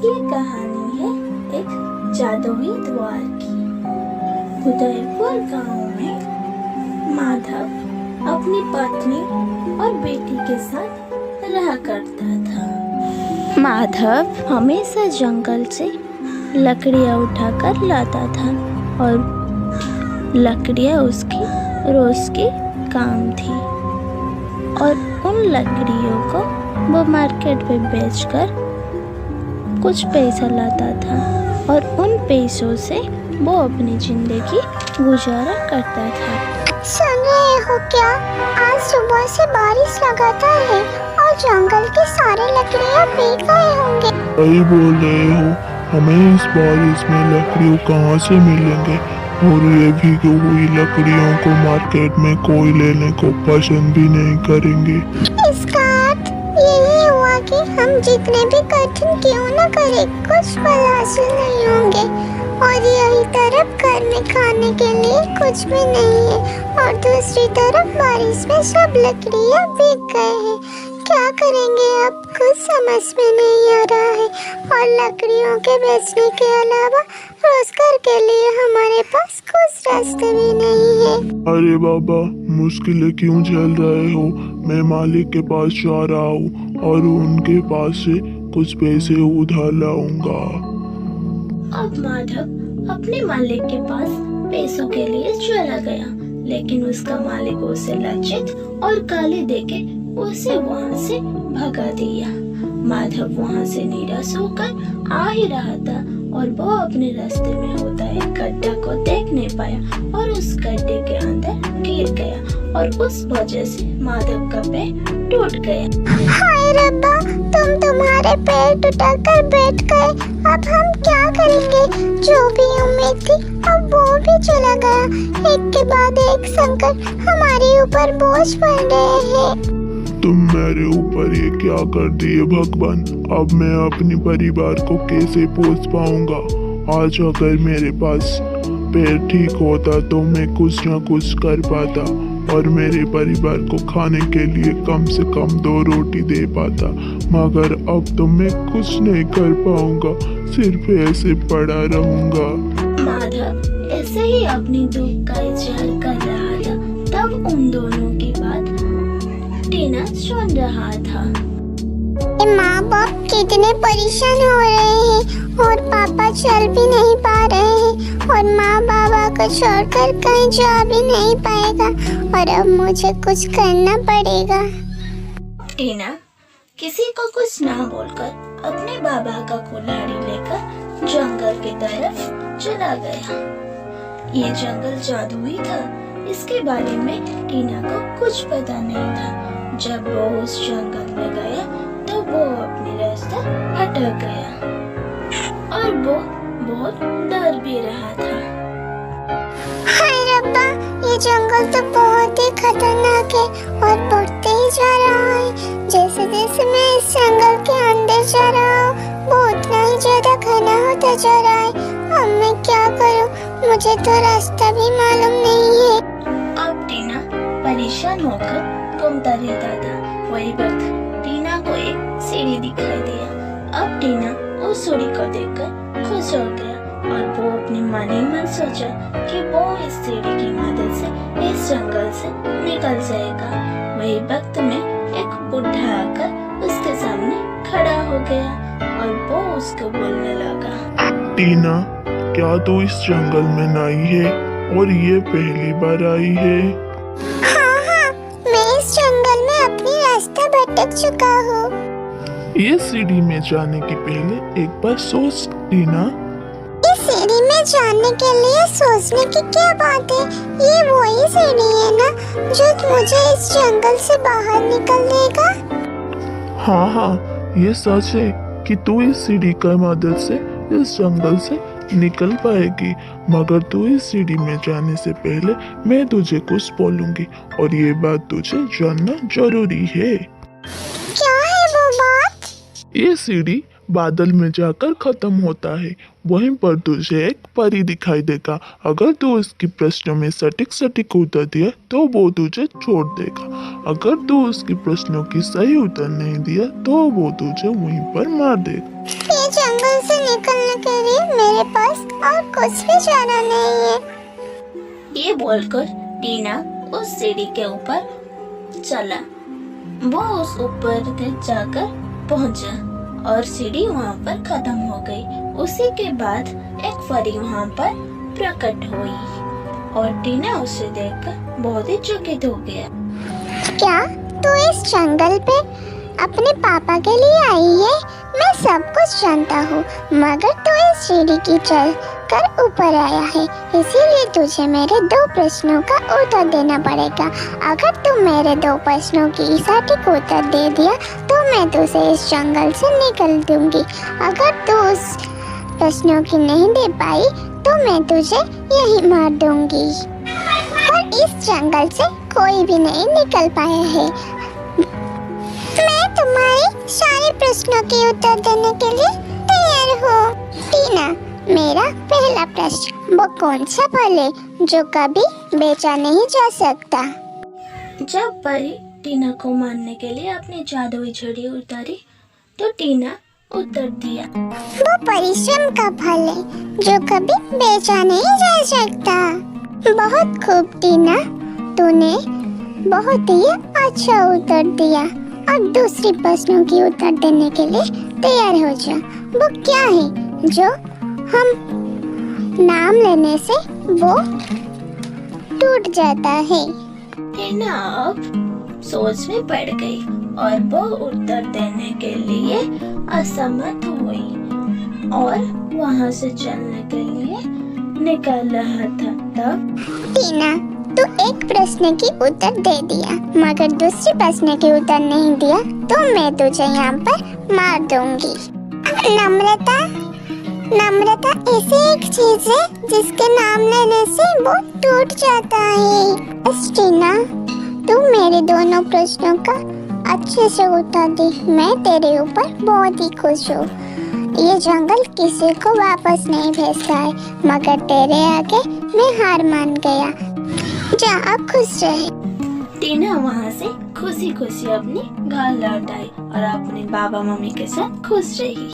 ये कहानी है एक जादुई द्वार की। उदयपुर गांव में माधव अपनी पत्नी और बेटी के साथ रहा करता था। माधव हमेशा जंगल से लकड़ियाँ उठाकर लाता था और लकड़ियाँ उसकी रोज की काम थी और उन लकड़ियों को वो मार्केट में बेचकर कुछ पैसा लाता था और उन पैसों से वो अपनी जिंदगी गुजारा करता था। सुन रहे हो क्या? आज सुबह से बारिश लगातार है और जंगल के सारे लकड़ियाँ भीग गए होंगे। सही बोल रहे हो, हमें इस बारिश में लकड़ियों कहाँ से मिलेंगे और ये भीगी हुई लकड़ियों को मार्केट में कोई लेने को पसंद भी नहीं करेंगे। इसका अर्थ यही हुआ कि हम जितने भी कठिन क्यों न करें कुछ फल हासिल नहीं होंगे और यही तरफ घर में खाने के लिए कुछ भी नहीं है और दूसरी तरफ बारिश में सब लकड़ियाँ भीग गए हैं। क्या करेंगे अब कुछ समझ में नहीं आ रहा है और लकड़ियों के बेचने के अलावा रोजगार के लिए हमारे पास कुछ रास्ते भी नहीं है। अरे बाबा, मुश्किलें क्यों झेल रहे हो? मैं मालिक के पास जा रहा हूँ और उनके पास से कुछ पैसे उधार लाऊंगा। अब माधव अपने मालिक के पास पैसों के लिए चला गया, लेकिन उसका मालिक उसे लज्जित और गाली देके उसे वहाँ से भगा दिया। माधव वहाँ से निराश होकर आ ही रहा था और वो अपने रास्ते में होता एक गड्ढा को देख नहीं पाया और उस गड्ढे के अंदर गिर गया और उस वजह से माधव का पैर टूट गया। हाय रब्बा, तुम्हारे पैर टूटकर बैठ गए। अब हम क्या करेंगे? जो भी उम्मीद थी अब वो भी चला गया। एक के बाद एक संकट हमारे ऊपर बोझ पड़ रहे हैं। तुम मेरे ऊपर ये क्या कर दिए भगवान? अब मैं अपने परिवार को कैसे पोस पाऊंगा? आज अगर मेरे पास पैर ठीक होता तो मैं कुछ न कुछ कर पाता और मेरे परिवार को खाने के लिए कम से कम 2 रोटी दे पाता, मगर अब तो मैं कुछ नहीं कर पाऊंगा, सिर्फ ऐसे पड़ा रहूंगा। माधव ऐसे ही अपनी दुख का इजहार कर रहा था, तब उन दोनों की बात टीना सुन रहा था। माँ बाप कितने परेशान हो रहे हैं और पापा चल भी नहीं पा रहे हैं और माँ बाबा को छोड़कर कहीं जा भी नहीं पाएगा और अब मुझे कुछ करना पड़ेगा। टीना किसी को कुछ ना बोलकर अपने बाबा का कुल्हाड़ी लेकर जंगल की तरफ चला गया। ये जंगल जादुई था, इसके बारे में टीना को कुछ पता नहीं था। जब वो उस जंगल में गया तो वो अपने रास्ता भटक गया और वो बहुत डर भी रहा था। हाय रब्बा, ये जंगल तो बहुत ही खतरनाक है और बढ़ते ही जा रहा है। जैसे जैसे मैं इस जंगल के अंदर जा रहा हूँ वो उतना ही ज्यादा घना होता जा रहा है। अब मैं क्या करूँ? मुझे तो रास्ता भी मालूम नहीं है। अब टीना परेशान होकर घूमता रहता था। वही वक्त टीना को एक सीढ़ी दिखाई दिया। अब टीना उस सीढ़ी को देखकर खुश हो गया और वो अपने मन ही मन सोचा कि वो इस सीढ़ी की मदद से इस जंगल से निकल जाएगा। वही वक्त में एक बुढ़ा आकर उसके सामने खड़ा हो गया और वो उसको बोलने लगा। टीना, क्या तू इस जंगल में नई है और ये पहली बार आई है? हाँ, मैं इस जंगल में अपनी रास्ता भटक चुका हूँ। ये सीढ़ी में जाने की पहले एक बार सोच टीना। इस सीढ़ी में जाने के लिए सोचने की क्या बात है? ये वही सीढ़ी है ना जो मुझे इस जंगल से बाहर निकल देगा? हाँ, ये सच है कि तू इस सीढ़ी की मदद से इस जंगल से निकल पाएगी, मगर तू इस सीढ़ी में जाने से पहले मैं तुझे कुछ बोलूंगी और ये बात तुझे जानना जरूरी है। क्या है वो बात? ये सीढ़ी बादल में जाकर खत्म होता है। वहीं पर तुझे एक परी दिखाई देगा। अगर तू उसके प्रश्नों में सटीक सटीक उत्तर दिया तो वो तुझे छोड़ देगा। अगर तू उसके प्रश्नों की सही उत्तर नहीं दिया तो वो तुझे वहीं पर मार देगा। ये जंगल से निकलने के लिए मेरे पास और कुछ भी चारा नहीं है। ये बोलकर टीना उस सीढ़ी के ऊपर चला। वो उस ऊपर तक जाकर पहुंचा और सीढ़ी वहां पर खत्म हो गई। उसी के बाद एक परी वहां पर प्रकट हुई और टीना उसे देखकर बहुत ही चकित हो गया। क्या तू इस जंगल पे अपने पापा के लिए आई है? मैं सब कुछ जानता हूँ, मगर तू इस सीढ़ी की चल कर ऊपर आया है, इसीलिए तुझे मेरे 2 प्रश्नों का उत्तर देना पड़ेगा। अगर तू मेरे 2 प्रश्नों की सटीक उत्तर दे दिया तो मैं तुझे इस जंगल से निकल दूंगी। अगर तू उस प्रश्नों की नहीं दे पाई तो मैं तुझे यही मार दूंगी। और इस जंगल से कोई भी नहीं निकल पाया है। मैं तुम्हारे सारे प्रश्नों के उत्तर देने के लिए तैयार हूँ। टीना, मेरा पहला प्रश्न, वो कौन सा फल है जो कभी बेचा नहीं जा सकता? जब परी टीना को मारने के लिए अपनी जादुई छड़ी उतारी तो टीना उत्तर दिया, वो परिश्रम का फल है जो कभी बेचा नहीं जा सकता। बहुत खूब टीना, तूने बहुत ही अच्छा उत्तर दिया। अब दूसरी प्रश्नों की उत्तर देने के लिए तैयार हो जा। वो क्या है जो हम नाम लेने से वो टूट जाता है? टीना अब सोच में पड़ गई और वो उत्तर देने के लिए असमर्थ हुई और वहां से चलने के लिए निकल रहा था। तब टीना, तू एक प्रश्न की उत्तर दे दिया मगर दूसरे प्रश्न की उत्तर नहीं दिया तो मैं तुझे यहाँ पर मार दूंगी। नम्रता, नम्रता ऐसी एक चीज है जिसके नाम लेने से वो टूट जाता है। बस टीना, तू मेरे दोनों प्रश्नों का अच्छे से उत्तर दी। मैं तेरे ऊपर बहुत ही खुश हूँ। ये जंगल किसी को वापस नहीं भेजता है, मगर तेरे आगे मैं हार मान गया। जा, अब खुश रहे। टीना वहां से खुशी खुशी अपनी घर लौट आई और अपने बाबा मम्मी के साथ खुश रही।